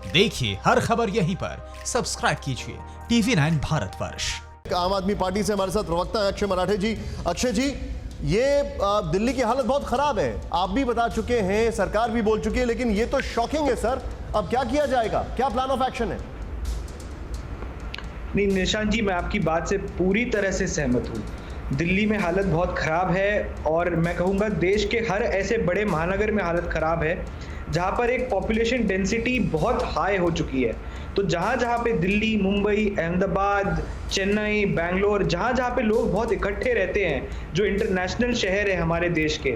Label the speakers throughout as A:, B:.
A: देखिए हर खबर यहीं पर, सब्सक्राइब कीजिए TV9 भारतवर्ष।
B: आम आदमी पार्टी से हमारे साथ प्रवक्ता है अक्षय मराठे जी। अक्षय जी, ये दिल्ली की हालत बहुत खराब है, आप भी बता चुके हैं, सरकार भी बोल चुकी है, लेकिन ये तो शॉकिंग है सर। अब क्या किया जाएगा, क्या प्लान ऑफ एक्शन है?
C: नहीं निशांत जी, मैं आपकी बात से पूरी तरह से सहमत हूँ। दिल्ली में हालत बहुत ख़राब है और मैं कहूँगा देश के हर ऐसे बड़े महानगर में हालत ख़राब है जहाँ पर एक पॉपुलेशन डेंसिटी बहुत हाई हो चुकी है। तो जहाँ जहाँ पे दिल्ली, मुंबई, अहमदाबाद, चेन्नई, बैंगलोर, जहाँ जहाँ पे लोग बहुत इकट्ठे रहते हैं, जो इंटरनेशनल शहर है हमारे देश के,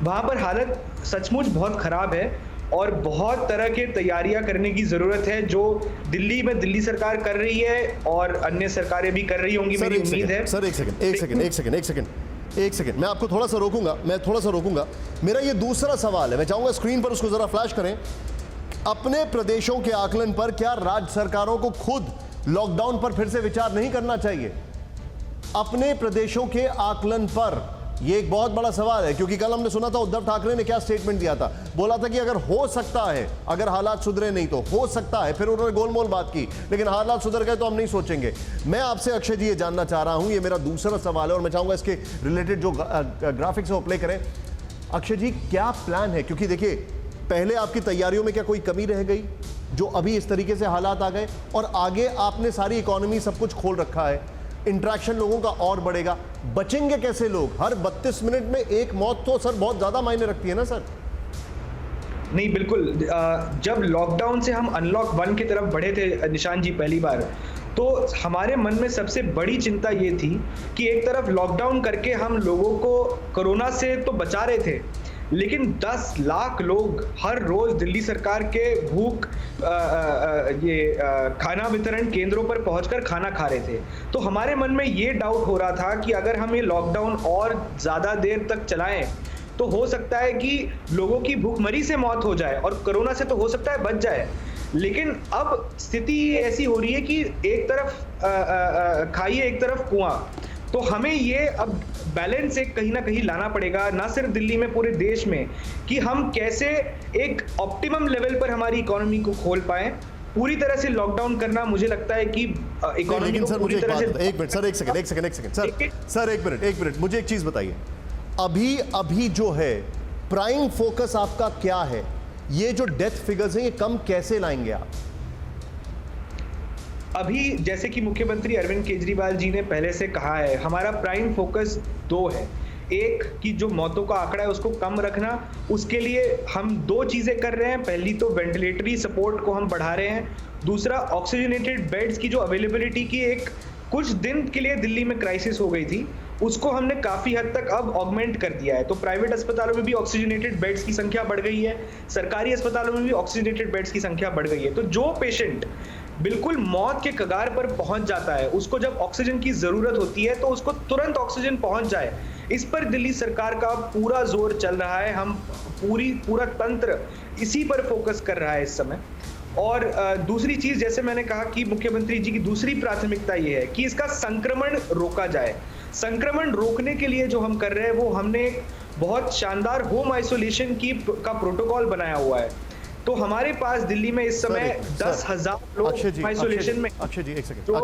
C: वहाँ पर हालत सचमुच बहुत ख़राब है और बहुत तरह के तैयारियां करने की ज़रूरत है जो दिल्ली में दिल्ली सरकार कर रही है और अन्य सरकारें भी कर रही होंगी, मेरी उम्मीद है।
B: सर एक सेकंड, मैं आपको थोड़ा सा रोकूंगा। मेरा ये दूसरा सवाल है, मैं चाहूंगा स्क्रीन पर उसको जरा फ्लैश करें। अपने प्रदेशों के आकलन पर क्या राज्य सरकारों को खुद लॉकडाउन पर फिर से विचार नहीं करना चाहिए? अपने प्रदेशों के आकलन पर यह एक बहुत बड़ा सवाल है, क्योंकि कल हमने सुना था उद्धव ठाकरे ने क्या स्टेटमेंट दिया था। बोला था कि अगर हो सकता है, अगर हालात सुधरे नहीं तो हो सकता है, फिर उन्होंने गोलमोल बात की, लेकिन हालात सुधर गए तो हम नहीं सोचेंगे। मैं आपसे अक्षय जी ये जानना चाह रहा हूं, ये मेरा दूसरा सवाल है और मैं चाहूंगा इसके रिलेटेड जो ग्राफिक्स है वो प्ले करें। अक्षय जी, क्या प्लान है? क्योंकि देखिए, पहले आपकी तैयारियों में क्या कोई कमी रह गई जो अभी इस तरीके से हालात आ गए, और आगे आपने सारी इकोनॉमी सब कुछ खोल रखा है, इंटरेक्शन लोगों का और बढ़ेगा, बचेंगे कैसे लोग? हर 32 मिनट में एक मौत तो सर बहुत ज्यादा मायने रखती है ना सर।
C: नहीं बिल्कुल, जब लॉकडाउन से हम अनलॉक 1 की तरफ बढ़े थे निशांत जी पहली बार, तो हमारे मन में सबसे बड़ी चिंता ये थी कि एक तरफ लॉकडाउन करके हम लोगों को कोरोना से तो बचा रहे थे, लेकिन 10 लाख लोग हर रोज दिल्ली सरकार के भूख खाना वितरण केंद्रों पर पहुंचकर खाना खा रहे थे। तो हमारे मन में ये डाउट हो रहा था कि अगर हम ये लॉकडाउन और ज्यादा देर तक चलाएं तो हो सकता है कि लोगों की भूखमरी से मौत हो जाए और कोरोना से तो हो सकता है बच जाए। लेकिन अब स्थिति ऐसी हो रही है कि एक तरफ खाइए एक तरफ कुआं। तो हमें ये अब बैलेंस एक कहीं ना कहीं लाना पड़ेगा, ना सिर्फ दिल्ली में, पूरे देश में, कि हम कैसे एक ऑप्टिमम लेवल पर हमारी इकोनॉमी को खोल पाएं। पूरी तरह से लॉकडाउन करना मुझे लगता है कि इकोनॉमी को पूरी तरह से।
B: एक मिनट मुझे एक चीज बताइए, अभी जो है प्राइम फोकस आपका क्या है? ये जो डेथ फिगर्स हैं ये कम कैसे लाएंगे आप?
C: अभी जैसे कि मुख्यमंत्री अरविंद केजरीवाल जी ने पहले से कहा है, हमारा प्राइम फोकस 2 है। एक कि जो मौतों का आंकड़ा है उसको कम रखना, उसके लिए हम 2 चीजें कर रहे हैं। पहली तो वेंटिलेटरी सपोर्ट को हम बढ़ा रहे हैं, दूसरा ऑक्सीजनेटेड बेड्स की जो अवेलेबिलिटी की एक कुछ दिन के लिए दिल्ली में क्राइसिस हो गई थी, उसको हमने काफी हद तक अब ऑगमेंट कर दिया है। तो प्राइवेट अस्पतालों में भी ऑक्सीजनेटेड बेड्स की संख्या बढ़ गई है, सरकारी अस्पतालों में भी ऑक्सीजनेटेड बेड्स की संख्या बढ़ गई है। तो जो पेशेंट बिल्कुल मौत के कगार पर पहुंच जाता है, उसको जब ऑक्सीजन की जरूरत होती है तो उसको तुरंत ऑक्सीजन पहुंच जाए, इस पर दिल्ली सरकार का पूरा जोर चल रहा है। हम पूरा तंत्र इसी पर फोकस कर रहा है इस समय। और दूसरी चीज, जैसे मैंने कहा कि मुख्यमंत्री जी की दूसरी प्राथमिकता ये है कि इसका संक्रमण रोका जाए। संक्रमण रोकने के लिए जो हम कर रहे हैं वो हमने बहुत शानदार होम आइसोलेशन का प्रोटोकॉल बनाया हुआ है। तो हमारे पास दिल्ली में इस समय 10,000 लोग आइसोलेशन में।
B: अक्षय जी एक सेकंड,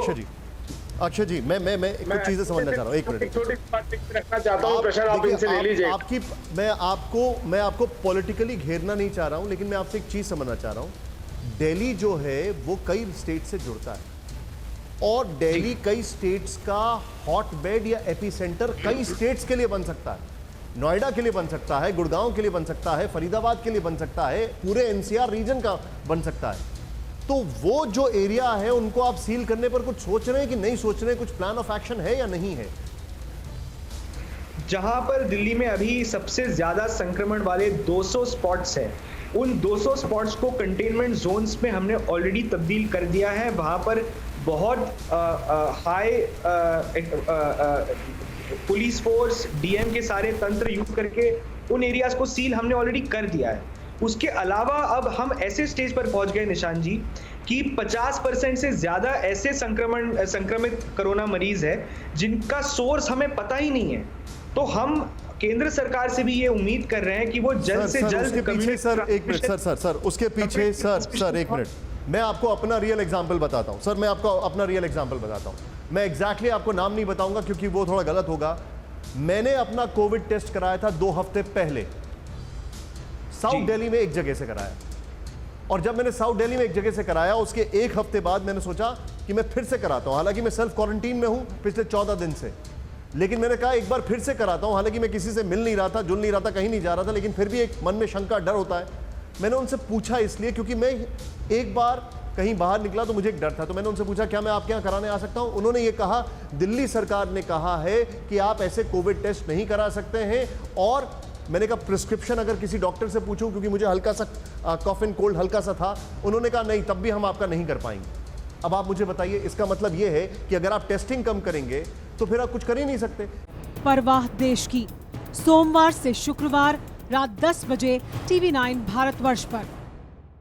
B: अक्षय जी मैं कुछ चीजें समझना चाह रहा हूँ। एक मिनट
D: छोटी बात रखना चाहता हूँ, प्रश्न आप इनसे ले लीजिए।
B: आपकी मैं आपको पॉलिटिकली घेरना नहीं चाह रहा हूँ, लेकिन मैं आपसे एक चीज समझना चाह रहा हूँ। दिल्ली जो है वो कई स्टेट से जुड़ता है और दिल्ली कई स्टेट्स का हॉटबेड या एपिसेंटर कई स्टेट्स के लिए बन सकता है। नोएडा के लिए बन सकता है, गुड़गांव के लिए बन सकता है, फरीदाबाद के लिए बन सकता है, पूरे एनसीआर रीजन का बन सकता है। तो वो जो एरिया है उनको आप सील करने पर कुछ सोच रहे हैं कि नहीं सोच रहे हैं? कुछ प्लान ऑफ एक्शन है या नहीं है?
C: जहां पर दिल्ली में अभी सबसे ज्यादा संक्रमण वाले 200 स्पॉट्स हैं, उन 200 स्पॉट्स को कंटेनमेंट जोन्स में हमने ऑलरेडी तब्दील कर दिया है। वहां पर बहुत हाई पुलिस फोर्स, डीएम के सारे तंत्र यूज करके उन एरियाज को सील हमने ऑलरेडी कर दिया है। उसके अलावा अब हम ऐसे स्टेज पर पहुंच गए निशान जी कि 50% से ज्यादा ऐसे संक्रमित कोरोना मरीज है जिनका सोर्स हमें पता ही नहीं है। तो हम केंद्र सरकार से भी ये उम्मीद कर रहे हैं कि वो जल्द से जल्द
B: उसके पीछे सर एक मिनट सर उसके पीछे सर एक मिनट मैं आपको अपना रियल एग्जाम्पल बताता हूं सर, मैं आपको अपना रियल एग्जाम्पल बताता हूं। मैं एग्जैक्टली आपको नाम नहीं बताऊंगा क्योंकि वो थोड़ा गलत होगा। मैंने अपना कोविड टेस्ट कराया था 2 हफ्ते पहले साउथ दिल्ली में एक जगह से कराया, और जब मैंने साउथ दिल्ली में एक जगह से कराया उसके 1 हफ्ते बाद मैंने सोचा कि मैं फिर से कराता हूं। हालांकि मैं सेल्फ क्वारंटीन में हूं पिछले 14 दिन से, लेकिन मैंने कहा एक बार फिर से कराता हूं। हालांकि मैं किसी से मिल नहीं रहा था, जुल नहीं रहा था, कहीं नहीं जा रहा था, लेकिन फिर भी एक मन में शंका, डर होता है। मैंने उनसे पूछा इसलिए क्योंकि मैं एक बार कहीं बाहर निकला तो मुझे एक डर था, तो मैंने उनसे पूछा क्या मैं आपके यहाँ कराने आ सकता हूं। उन्होंने ये कहा दिल्ली सरकार ने कहा है कि आप ऐसे कोविड टेस्ट नहीं करा सकते हैं। और मैंने कहा प्रिस्क्रिप्शन अगर किसी डॉक्टर से पूछूं, क्योंकि मुझे हल्का सा कॉफ एंड कोल्ड हल्का सा था, उन्होंने कहा नहीं, तब भी हम आपका नहीं कर पाएंगे। अब आप मुझे बताइए, इसका मतलब ये है कि अगर आप टेस्टिंग कम करेंगे तो फिर आप कुछ कर ही नहीं सकते।
E: परवाह देश की, सोमवार से शुक्रवार रात 10 बजे TV9 भारतवर्ष पर।